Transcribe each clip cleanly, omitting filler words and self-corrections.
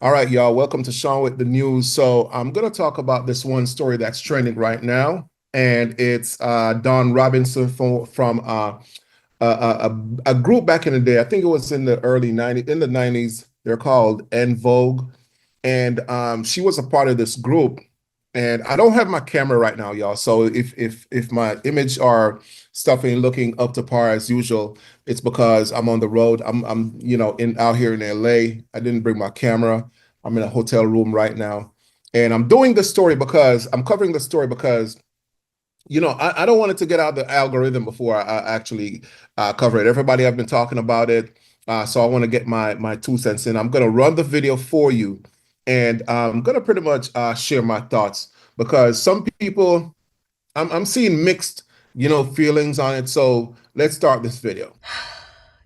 All right, y'all. Welcome to Sean with the news. So I'm gonna talk about this one story that's trending right now, and it's Don Robinson from a group back in the day. I think it was in the early '90s. In the '90s, they're called En Vogue, and she was a part of this group. And I don't have my camera right now, y'all. So if my image or stuff ain't looking up to par as usual, it's because I'm on the road. I'm in out here in LA. I didn't bring my camera. I'm in a hotel room right now, and I'm doing this story because I'm covering the story because I don't want it to get out the algorithm before I actually cover it. Everybody have been talking about it, so I want to get my 2 cents in. I'm gonna run the video for you, and I'm gonna pretty much share my thoughts because some people I'm seeing mixed, feelings on it. So let's start this video.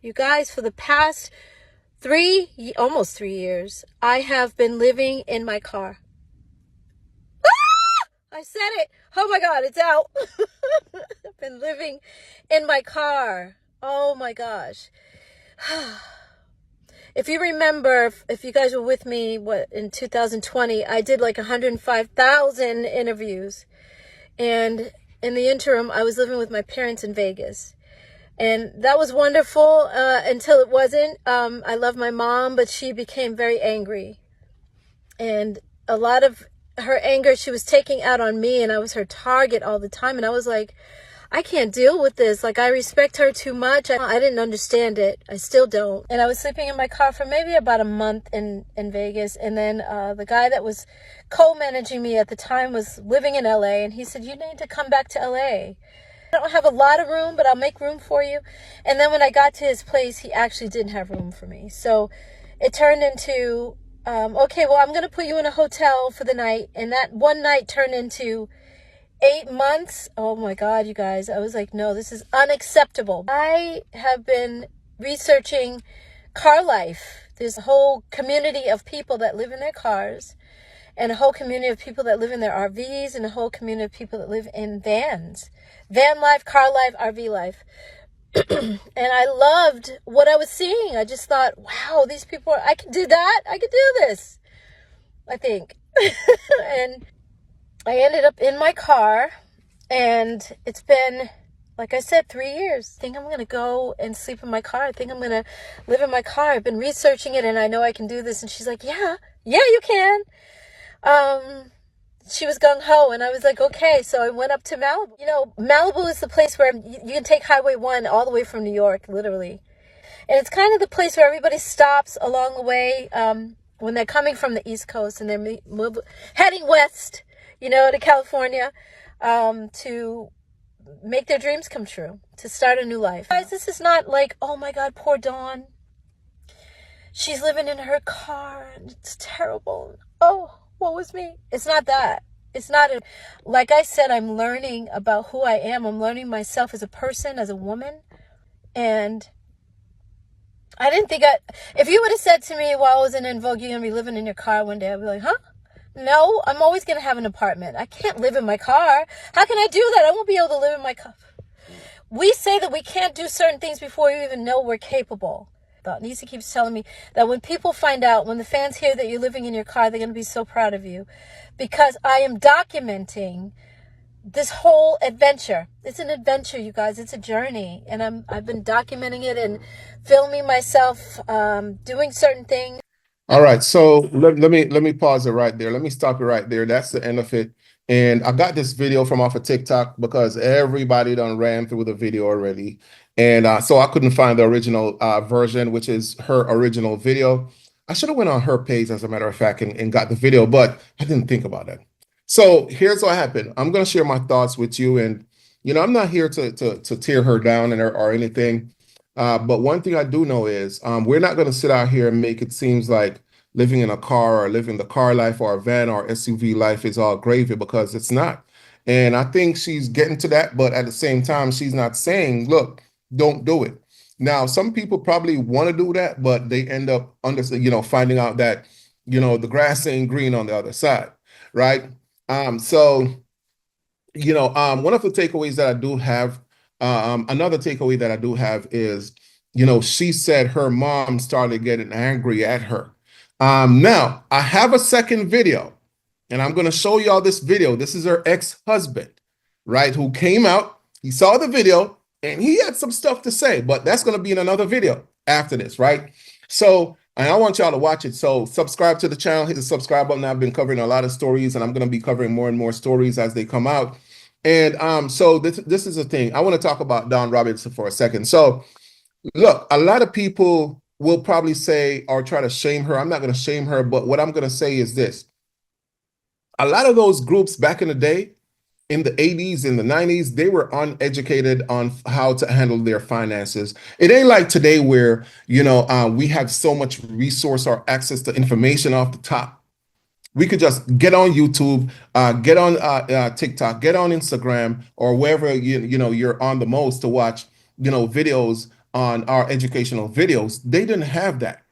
You guys, for the past almost 3 years, I have been living in my car. I said it. Oh my God, it's out. I've been living in my car. Oh my gosh. If you remember, if you guys were with me, in 2020, I did like 105,000 interviews. And in the interim, I was living with my parents in Vegas. And that was wonderful until it wasn't. I love my mom, but she became very angry. And a lot of her anger she was taking out on me, and I was her target all the time. And I was like, I can't deal with this. Like, I respect her too much. I didn't understand it. I still don't. And I was sleeping in my car for maybe about a month in Vegas. And then the guy that was co-managing me at the time was living in LA. And he said, you need to come back to LA. I don't have a lot of room, but I'll make room for you. And then when I got to his place, he actually didn't have room for me. So it turned into, okay, well, I'm going to put you in a hotel for the night. And that one night turned into 8 months. Oh my God, you guys. I was like, no, this is unacceptable. I have been researching car life. There's a whole community of people that live in their cars, and a whole community of people that live in their RVs, and a whole community of people that live in vans. Van life, car life, RV life. And I loved what I was seeing. I just thought, wow, these people I can do that. I can do this, I think. And I ended up in my car, and it's been, like I said, 3 years. I think I'm going to go and sleep in my car. I think I'm going to live in my car. I've been researching it, and I know I can do this. And she's like, yeah, you can. She was gung-ho, and I was like, okay. So I went up to Malibu. Malibu is the place where you can take Highway 1 all the way from New York, literally. And it's kind of the place where everybody stops along the way when they're coming from the East Coast, and they're heading west, to California, to make their dreams come true, to start a new life. Guys, this is not like, oh my God, poor Dawn. She's living in her car, and it's terrible. Oh, what was me? It's not that. It's not. Like I said, I'm learning about who I am. I'm learning myself as a person, as a woman. And I didn't think if you would have said to me while I was in Vogue, you're going to be living in your car one day, I'd be like, huh? No, I'm always going to have an apartment. I can't live in my car. How can I do that? I won't be able to live in my car. We say that we can't do certain things before we even know we're capable. Nisa keeps telling me that when people find out, when the fans hear that you're living in your car, they're going to be so proud of you, because I am documenting this whole adventure. It's an adventure, you guys. It's a journey. And I've been documenting it and filming myself doing certain things. All right, so let me pause it right there. Let me stop it right there. That's the end of it. And I got this video from off of TikTok because everybody done ran through the video already. And so I couldn't find the original version, which is her original video. I should have went on her page, as a matter of fact, and got the video, but I didn't think about that. So here's what happened. I'm going to share my thoughts with you. And, I'm not here to tear her down or anything. But one thing I do know is we're not going to sit out here and make it seems like living in a car or living the car life or a van or SUV life is all gravy, because it's not. And I think she's getting to that, but at the same time, she's not saying, look, don't do it. Now, some people probably want to do that, but they end up finding out that, the grass ain't green on the other side, right? So one of the takeaways that I do have, another takeaway that I do have is, she said her mom started getting angry at her. Now I have a second video, and I'm going to show y'all this video. This is her ex-husband, right? Who came out, he saw the video, and he had some stuff to say, but that's going to be in another video after this, right? So, and I want y'all to watch it. So subscribe to the channel, hit the subscribe button. I've been covering a lot of stories, and I'm going to be covering more and more stories as they come out. And so this is the thing. I want to talk about Don Robinson for a second. So look, a lot of people will probably say or try to shame her. I'm not going to shame her, but what I'm going to say is this. A lot of those groups back in the day, in the 80s, in the 90s, they were uneducated on how to handle their finances. It ain't like today where, we have so much resource or access to information off the top. We could just get on YouTube, get on TikTok, get on Instagram, or wherever you're on the most to watch, videos on our educational videos. They didn't have that.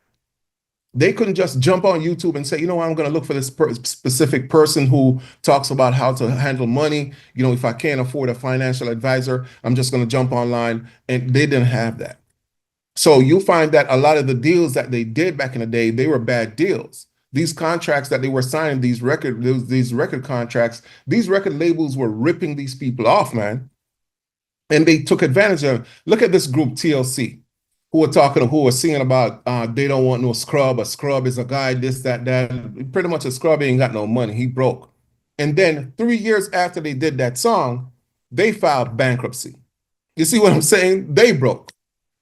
They couldn't just jump on YouTube and say, I'm going to look for this specific person who talks about how to handle money. If I can't afford a financial advisor, I'm just going to jump online. And they didn't have that. So you find that a lot of the deals that they did back in the day, they were bad deals. These contracts that they were signing, these record contracts, these record labels were ripping these people off, man. And they took advantage of it. Look at this group TLC, who were singing about they don't want no scrub. A scrub is a guy, this, that, that. Pretty much a scrub ain't got no money. He broke. And then 3 years after they did that song, they filed bankruptcy. You see what I'm saying? They broke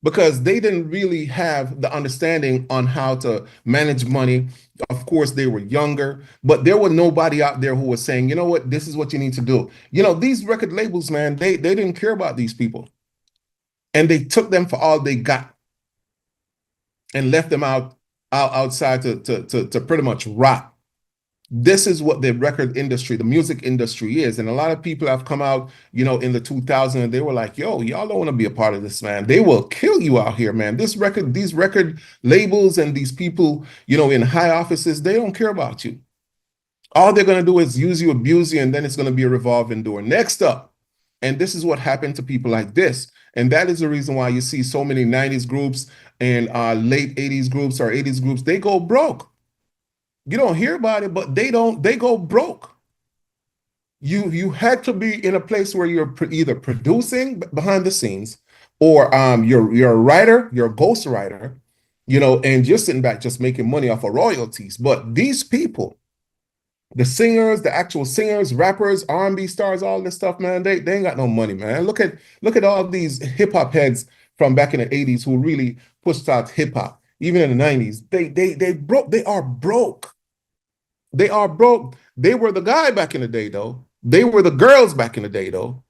because they didn't really have the understanding on how to manage money. Of course, they were younger, but there was nobody out there who was saying, you know what, this is what you need to do. These record labels, man, they didn't care about these people. And they took them for all they got and left them outside to pretty much rot. This is what the record industry, the music industry is. And a lot of people have come out, in the 2000s, and they were like, yo, y'all don't want to be a part of this, man. They will kill you out here, man. These record labels and these people, in high offices, they don't care about you. All they're going to do is use you, abuse you, and then it's going to be a revolving door. Next up, and this is what happened to people like this. And that is the reason why you see so many 90s groups and late 80s groups or 80s groups, they go broke. You don't hear about it, but they go broke. You had to be in a place where you're either producing behind the scenes or you're a writer, you're a ghost writer, and you're sitting back just making money off of royalties. But these people, the singers, the actual singers, rappers, R&B stars, all this stuff, man, they ain't got no money, man. Look at all these hip hop heads from back in the 80s who really pushed out hip hop. Even in the 90s, they broke, they are broke. They are broke. They were the guy back in the day, though. They were the girls back in the day, though.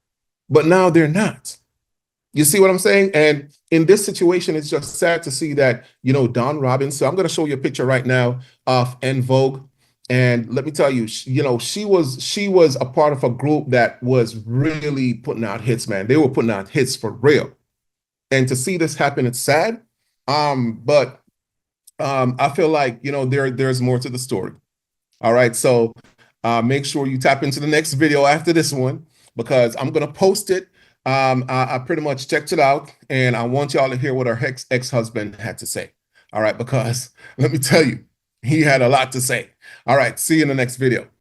But now they're not. You see what I'm saying? And in this situation, it's just sad to see that, Don Robbins. So I'm going to show you a picture right now of En Vogue. And let me tell you, she was a part of a group that was really putting out hits, man. They were putting out hits for real. And to see this happen, it's sad. But I feel like, there's more to the story. All right, so make sure you tap into the next video after this one because I'm gonna post it. I pretty much checked it out, and I want y'all to hear what our ex-husband had to say. All right, because let me tell you, he had a lot to say. All right, see you in the next video.